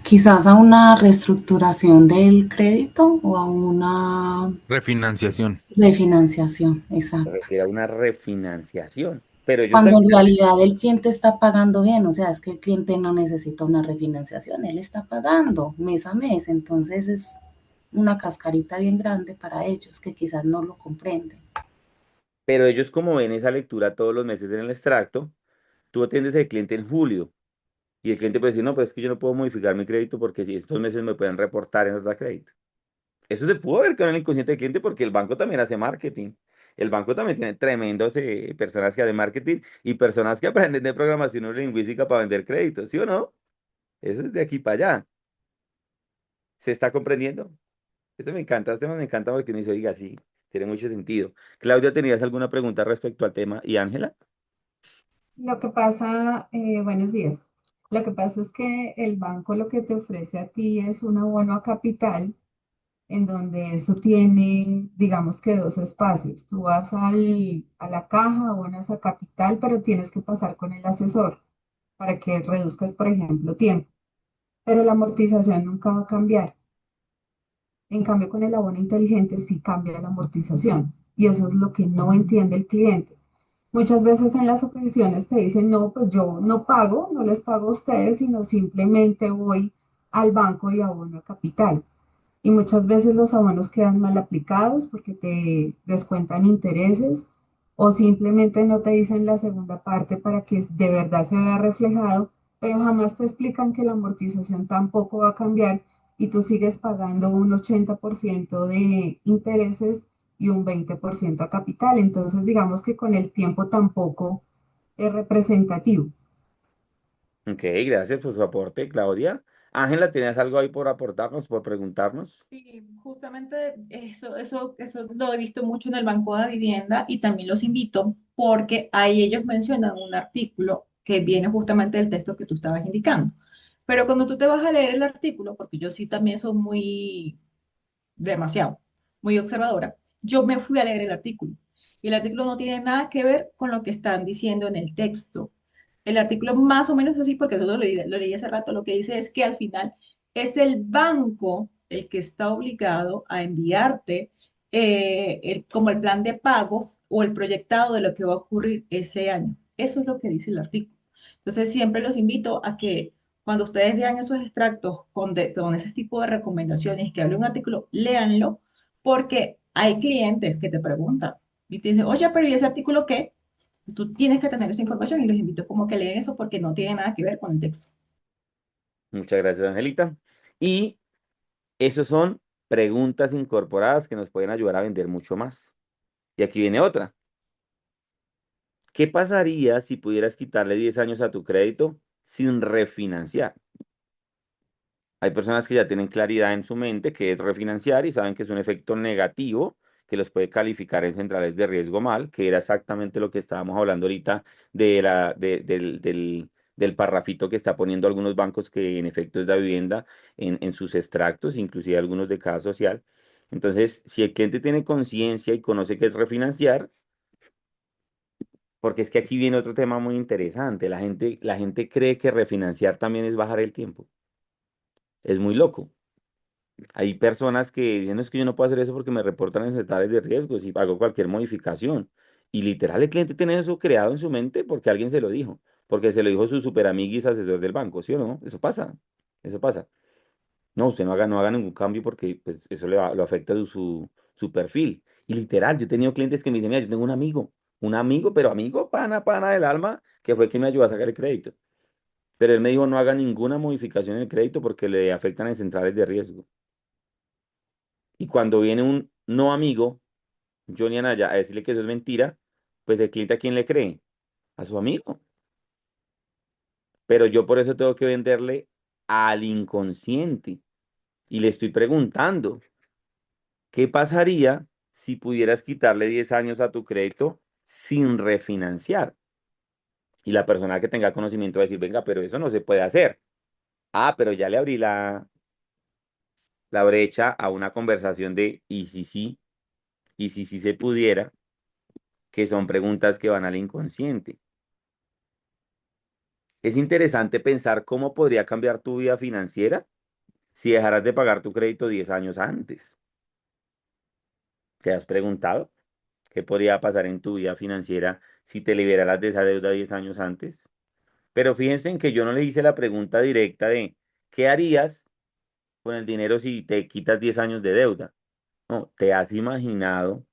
Quizás a una reestructuración del crédito o a una Refinanciación. refinanciación, Se exacto. refiere a una refinanciación. Pero ellos Cuando en también, realidad el cliente está pagando bien, o sea, es que el cliente no necesita una refinanciación, él está pagando mes a mes, entonces es una cascarita bien grande para ellos que quizás no lo comprenden. pero ellos como ven esa lectura todos los meses en el extracto, tú atiendes al cliente en julio y el cliente puede decir, no, pues es que yo no puedo modificar mi crédito porque si estos meses me pueden reportar en data crédito. Eso se pudo ver con el inconsciente del cliente porque el banco también hace marketing. El banco también tiene tremendos personas que hacen marketing y personas que aprenden de programación neurolingüística para vender créditos, ¿sí o no? Eso es de aquí para allá. ¿Se está comprendiendo? Este me encanta, este me encanta porque uno dice, oiga, sí, tiene mucho sentido. Claudia, ¿tenías alguna pregunta respecto al tema? ¿Y Ángela? Lo que pasa, buenos días. Lo que pasa es que el banco lo que te ofrece a ti es un abono a capital en donde eso tiene, digamos que dos espacios. Tú vas a la caja, abonas a capital, pero tienes que pasar con el asesor para que reduzcas, por ejemplo, tiempo. Pero la amortización nunca va a cambiar. En cambio, con el abono inteligente sí cambia la amortización y eso es lo que no entiende el cliente. Muchas veces en las ocasiones te dicen, no, pues yo no pago, no les pago a ustedes, sino simplemente voy al banco y abono a capital. Y muchas veces los abonos quedan mal aplicados porque te descuentan intereses o simplemente no te dicen la segunda parte para que de verdad se vea reflejado, pero jamás te explican que la amortización tampoco va a cambiar y tú sigues pagando un 80% de intereses y un 20% a capital. Entonces, digamos que con el tiempo tampoco es representativo. Ok, gracias por su aporte, Claudia. Ángela, ¿tenías algo ahí por aportarnos, por preguntarnos? Sí, justamente eso lo he visto mucho en el Banco de Vivienda y también los invito porque ahí ellos mencionan un artículo que viene justamente del texto que tú estabas indicando. Pero cuando tú te vas a leer el artículo, porque yo sí también soy demasiado, muy observadora, yo me fui a leer el artículo y el artículo no tiene nada que ver con lo que están diciendo en el texto. El artículo más o menos así, porque eso lo leí hace rato, lo que dice es que al final es el banco el que está obligado a enviarte como el plan de pagos o el proyectado de lo que va a ocurrir ese año. Eso es lo que dice el artículo. Entonces, siempre los invito a que cuando ustedes vean esos extractos con ese tipo de recomendaciones que hable un artículo, léanlo, porque hay clientes que te preguntan y te dicen, oye, pero ¿y ese artículo qué? Pues tú tienes que tener esa información y los invito como que lean eso porque no tiene nada que ver con el texto. Muchas gracias, Angelita. Y esos son preguntas incorporadas que nos pueden ayudar a vender mucho más. Y aquí viene otra. ¿Qué pasaría si pudieras quitarle 10 años a tu crédito sin refinanciar? Hay personas que ya tienen claridad en su mente que es refinanciar y saben que es un efecto negativo que los puede calificar en centrales de riesgo mal, que era exactamente lo que estábamos hablando ahorita del parrafito que está poniendo algunos bancos que en efecto es la vivienda en sus extractos, inclusive algunos de cada social. Entonces, si el cliente tiene conciencia y conoce que es refinanciar, porque es que aquí viene otro tema muy interesante, la gente cree que refinanciar también es bajar el tiempo. Es muy loco. Hay personas que dicen, "No, es que yo no puedo hacer eso porque me reportan en centrales de riesgos y hago cualquier modificación". Y literal, el cliente tiene eso creado en su mente porque alguien se lo dijo, porque se lo dijo su super amiguis asesor del banco, ¿sí o no? Eso pasa, eso pasa. No, usted no haga ningún cambio porque pues, eso lo afecta su perfil. Y literal, yo he tenido clientes que me dicen, mira, yo tengo un amigo, pero amigo, pana, pana del alma, que fue quien me ayudó a sacar el crédito. Pero él me dijo, no haga ninguna modificación en el crédito porque le afectan en centrales de riesgo. Y cuando viene un no amigo, Johnny Anaya, a decirle que eso es mentira, pues el cliente a quién le cree, a su amigo. Pero yo por eso tengo que venderle al inconsciente. Y le estoy preguntando, ¿qué pasaría si pudieras quitarle 10 años a tu crédito sin refinanciar? Y la persona que tenga conocimiento va a decir, venga, pero eso no se puede hacer. Ah, pero ya le abrí la brecha a una conversación de y si sí se pudiera, que son preguntas que van al inconsciente. Es interesante pensar cómo podría cambiar tu vida financiera si dejaras de pagar tu crédito 10 años antes. ¿Te has preguntado qué podría pasar en tu vida financiera si te liberaras de esa deuda 10 años antes? Pero fíjense en que yo no le hice la pregunta directa de ¿qué harías con el dinero si te quitas 10 años de deuda? No, ¿te has imaginado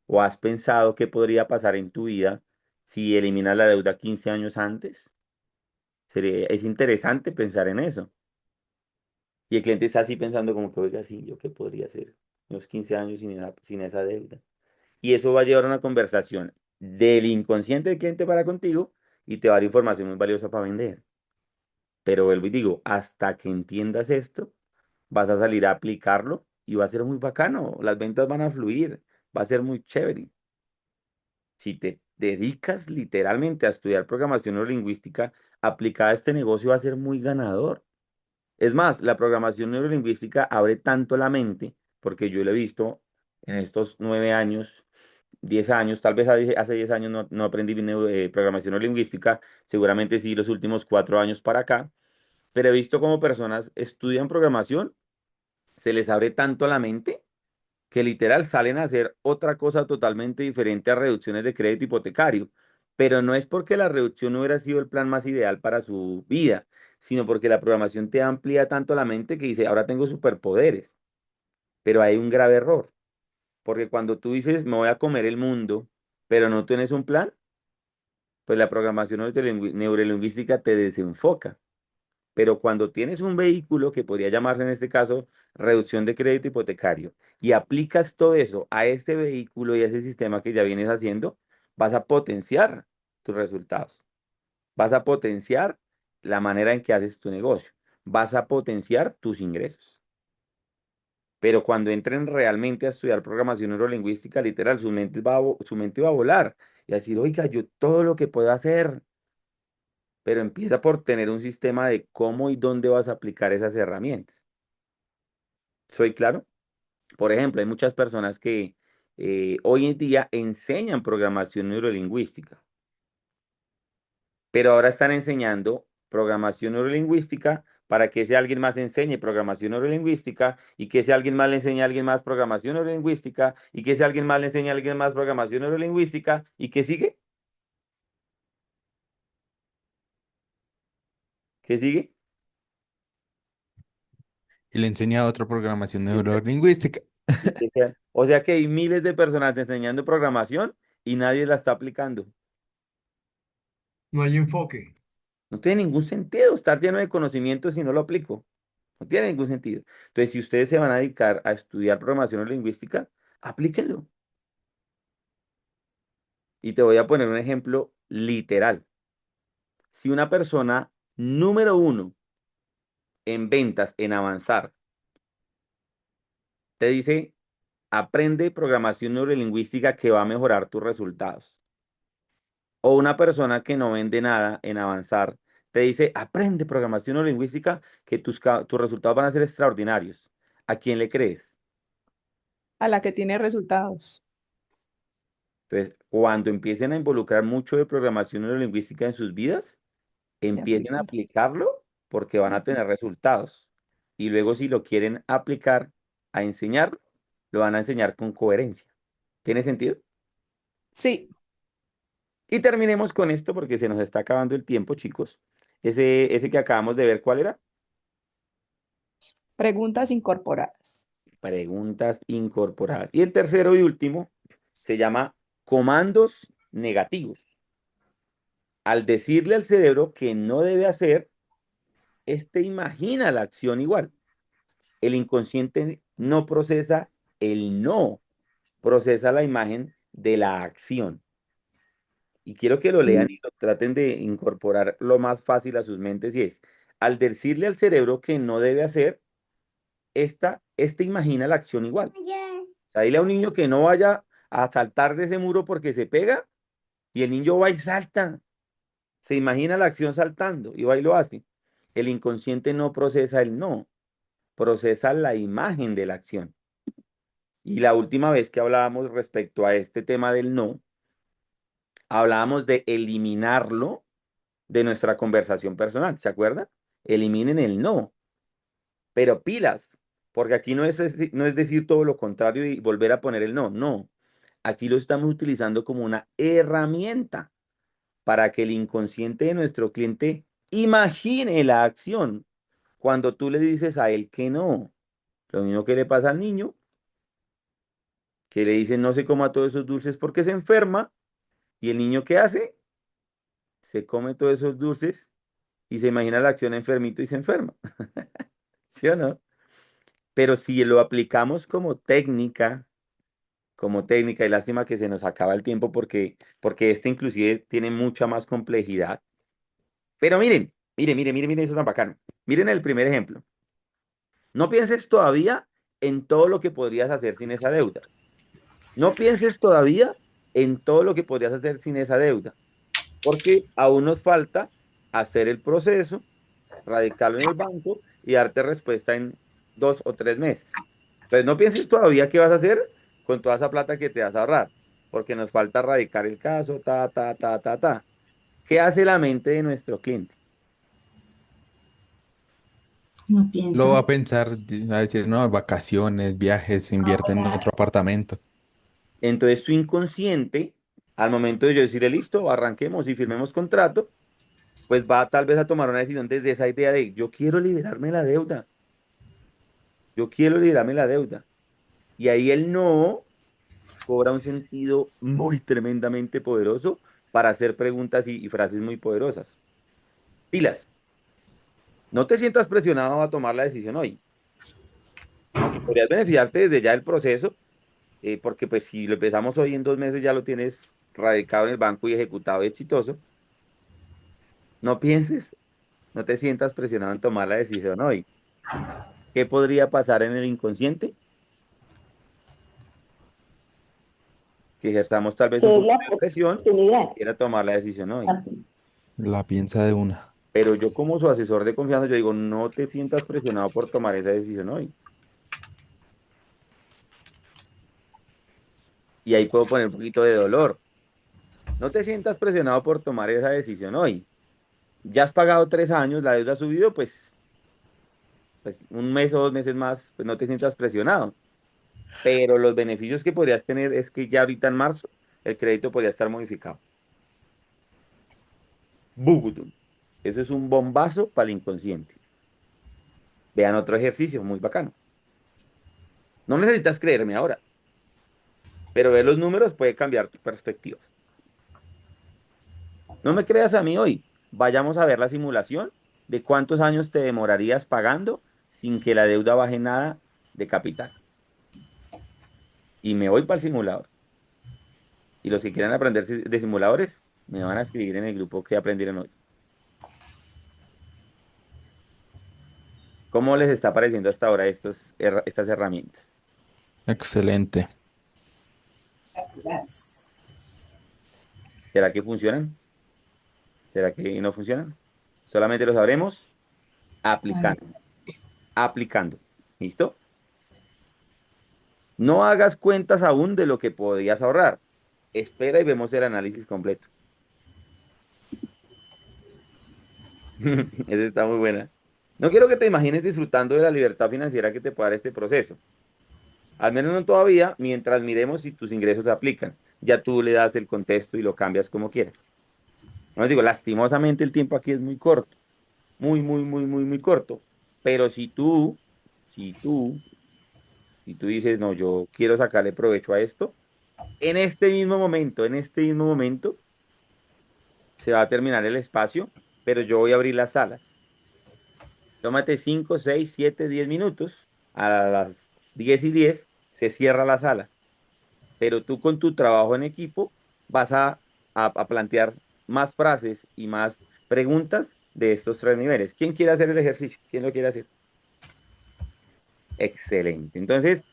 o has pensado qué podría pasar en tu vida si eliminas la deuda 15 años antes? Es interesante pensar en eso. Y el cliente está así pensando como que, oiga, sí, ¿yo qué podría hacer? Unos 15 años sin esa deuda. Y eso va a llevar a una conversación del inconsciente del cliente para contigo y te va a dar información muy valiosa para vender. Pero vuelvo y digo, hasta que entiendas esto, vas a salir a aplicarlo y va a ser muy bacano. Las ventas van a fluir, va a ser muy chévere. Si te dedicas literalmente a estudiar programación neurolingüística aplicada a este negocio, va a ser muy ganador. Es más, la programación neurolingüística abre tanto la mente, porque yo lo he visto en estos 9 años, 10 años, tal vez hace 10 años no aprendí programación neurolingüística, seguramente sí los últimos 4 años para acá, pero he visto cómo personas estudian programación, se les abre tanto la mente que literal salen a hacer otra cosa totalmente diferente a reducciones de crédito hipotecario. Pero no es porque la reducción no hubiera sido el plan más ideal para su vida, sino porque la programación te amplía tanto la mente que dice, ahora tengo superpoderes. Pero hay un grave error, porque cuando tú dices, me voy a comer el mundo, pero no tienes un plan, pues la programación neurolingüística te desenfoca. Pero cuando tienes un vehículo que podría llamarse en este caso reducción de crédito hipotecario y aplicas todo eso a este vehículo y a ese sistema que ya vienes haciendo, vas a potenciar tus resultados. Vas a potenciar la manera en que haces tu negocio. Vas a potenciar tus ingresos. Pero cuando entren realmente a estudiar programación neurolingüística, literal, su mente va a volar y a decir, oiga, yo todo lo que puedo hacer, pero empieza por tener un sistema de cómo y dónde vas a aplicar esas herramientas. ¿Soy claro? Por ejemplo, hay muchas personas que hoy en día enseñan programación neurolingüística, pero ahora están enseñando programación neurolingüística para que ese alguien más enseñe programación neurolingüística y que ese alguien más le enseñe a alguien más programación neurolingüística y que ese alguien más le enseñe a alguien más programación neurolingüística y que sigue, ¿qué sigue? Y le enseña otra programación Y que- neurolingüística. o sea que hay miles de personas enseñando programación y nadie la está aplicando. No hay enfoque. No tiene ningún sentido estar lleno de conocimiento si no lo aplico. No tiene ningún sentido. Entonces, si ustedes se van a dedicar a estudiar programación neurolingüística, aplíquenlo. Y te voy a poner un ejemplo literal. Si una persona número uno en ventas, en avanzar, te dice, aprende programación neurolingüística que va a mejorar tus resultados. O una persona que no vende nada en avanzar, te dice, aprende programación neurolingüística que tus resultados van a ser extraordinarios. ¿A quién le crees? A la que tiene resultados. Entonces, cuando empiecen a involucrar mucho de programación neurolingüística en sus vidas, Y empiecen a aplican. aplicarlo porque van a tener resultados. Y luego si lo quieren aplicar a enseñar, lo van a enseñar con coherencia. ¿Tiene sentido? Sí, Y terminemos con esto porque se nos está acabando el tiempo, chicos. Ese que acabamos de ver, ¿cuál era? preguntas incorporadas. Preguntas incorporadas. Y el tercero y último se llama comandos negativos. Al decirle al cerebro que no debe hacer, este imagina la acción igual. El inconsciente no procesa el no, procesa la imagen de la acción. Y quiero que lo lean y lo traten de incorporar lo más fácil a sus mentes y es, al decirle al cerebro que no debe hacer, este imagina la acción igual. O sea, dile a un niño que no vaya a saltar de ese muro porque se pega y el niño va y salta. Se imagina la acción saltando y va y lo hace. El inconsciente no procesa el no, procesa la imagen de la acción. Y la última vez que hablábamos respecto a este tema del no, hablábamos de eliminarlo de nuestra conversación personal, ¿se acuerdan? Eliminen el no, pero pilas, porque aquí no es decir todo lo contrario y volver a poner el no, no. Aquí lo estamos utilizando como una herramienta para que el inconsciente de nuestro cliente imagine la acción cuando tú le dices a él que no. Lo mismo que le pasa al niño, que le dice no se coma todos esos dulces porque se enferma, y el niño ¿qué hace? Se come todos esos dulces y se imagina la acción enfermito y se enferma. ¿Sí o no? Pero si lo aplicamos como técnica, y lástima que se nos acaba el tiempo porque este inclusive tiene mucha más complejidad. Pero miren, eso es tan bacano. Miren el primer ejemplo. No pienses todavía en todo lo que podrías hacer sin esa deuda. No pienses todavía en todo lo que podrías hacer sin esa deuda, porque aún nos falta hacer el proceso, radicarlo en el banco y darte respuesta en 2 o 3 meses. Entonces, no pienses todavía qué vas a hacer con toda esa plata que te vas a ahorrar, porque nos falta radicar el caso, ta. ¿Qué hace la mente de nuestro cliente? No Lo va piensa. a pensar, va a decir, no, vacaciones, viajes, invierte en otro apartamento. Entonces, su inconsciente, al momento de yo decirle, listo, arranquemos y firmemos contrato, pues va tal vez a tomar una decisión desde esa idea de, yo quiero liberarme la deuda, yo quiero liberarme la deuda. Y ahí el no cobra un sentido muy tremendamente poderoso para hacer preguntas y frases muy poderosas. Pilas, no te sientas presionado a tomar la decisión hoy, aunque podrías beneficiarte desde ya del proceso, porque pues si lo empezamos hoy en 2 meses ya lo tienes radicado en el banco y ejecutado y exitoso. No pienses, no te sientas presionado en tomar la decisión hoy. ¿Qué podría pasar en el inconsciente? Que ejerzamos tal vez un Que es poquito la de presión oportunidad. y quiera tomar la decisión hoy. La piensa de una. Pero yo como su asesor de confianza, yo digo, no te sientas presionado por tomar esa decisión hoy. Y ahí puedo poner un poquito de dolor. No te sientas presionado por tomar esa decisión hoy. Ya has pagado 3 años, la deuda ha subido, pues pues un mes o 2 meses más, pues no te sientas presionado. Pero los beneficios que podrías tener es que ya ahorita en marzo el crédito podría estar modificado. Bugudum. Eso es un bombazo para el inconsciente. Vean otro ejercicio muy bacano. No necesitas creerme ahora, pero ver los números puede cambiar tu perspectiva. No me creas a mí hoy. Vayamos a ver la simulación de cuántos años te demorarías pagando sin que la deuda baje nada de capital. Y me voy para el simulador. Y los que quieran aprender de simuladores, me van a escribir en el grupo que aprendieron hoy. ¿Cómo les está pareciendo hasta ahora estas herramientas? Excelente. ¿Será que funcionan? ¿Será que no funcionan? Solamente lo sabremos aplicando. Aplicando. ¿Listo? No hagas cuentas aún de lo que podrías ahorrar. Espera y vemos el análisis completo. Esa está muy buena. No quiero que te imagines disfrutando de la libertad financiera que te puede dar este proceso. Al menos no todavía, mientras miremos si tus ingresos se aplican. Ya tú le das el contexto y lo cambias como quieras. No les digo, lastimosamente el tiempo aquí es muy corto. Muy, muy, muy, muy, muy corto. Pero si tú, si tú dices, no, yo quiero sacarle provecho a esto, en este mismo momento, se va a terminar el espacio, pero yo voy a abrir las salas. Tómate 5, 6, 7, 10 minutos. A las 10:10 se cierra la sala. Pero tú con tu trabajo en equipo vas a plantear más frases y más preguntas de estos 3 niveles. ¿Quién quiere hacer el ejercicio? ¿Quién lo quiere hacer? Excelente. Entonces,